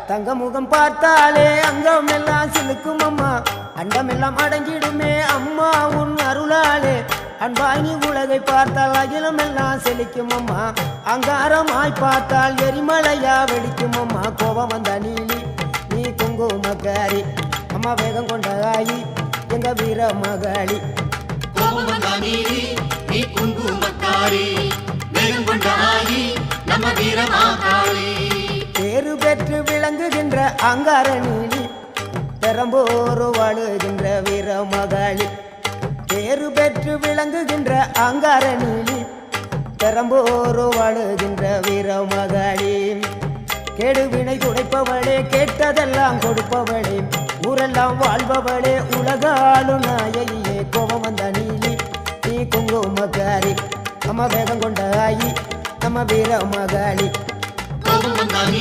தங்க முகம் பார்த்தாலே அங்கம் எல்லாம் சிலுக்கும் அம்மா அண்டமெல்லாம் அடங்கிடுமே அம்மா உன் அருளாலே அன்பாய் நீ உலகை பார்த்தால் அகிலம் எல்லாம் செழிக்கும் அம்மா அங்காரமாய் பார்த்தால் எரிமலையா வெடிக்கும் அம்மா கோபம் வந்த நீலி நீ குங்குமக்காரி அம்மா வேகம் கொண்ட ஆயி எங்க வீர மகாளி கோபம் வந்த நீலி நீ குங்குமக்காரி வேகம் கொண்ட ஆயி நம்ம வீர மகாளி பேரு பெற்று விளங்குகின்ற அங்கார நீலி பெரம்போர் வாழுகின்ற வீர மகாளி பேரு பெற்று விளங்குகின்ற அங்கார நீலி பெரம்போர் வாழுகின்ற வீர மகாளி கேடுவினை துடைப்பவளே கேட்டதெல்லாம் கொடுப்பவளே ஊரெல்லாம் வாழ்பவளே உலகாலும் நாயகியே கோபம் வந்த நீலி நீ குங்குமக்காரி நம்ம வேகம் கொண்ட ஆயி நம்ம வீர மகாளி கோபம் வந்த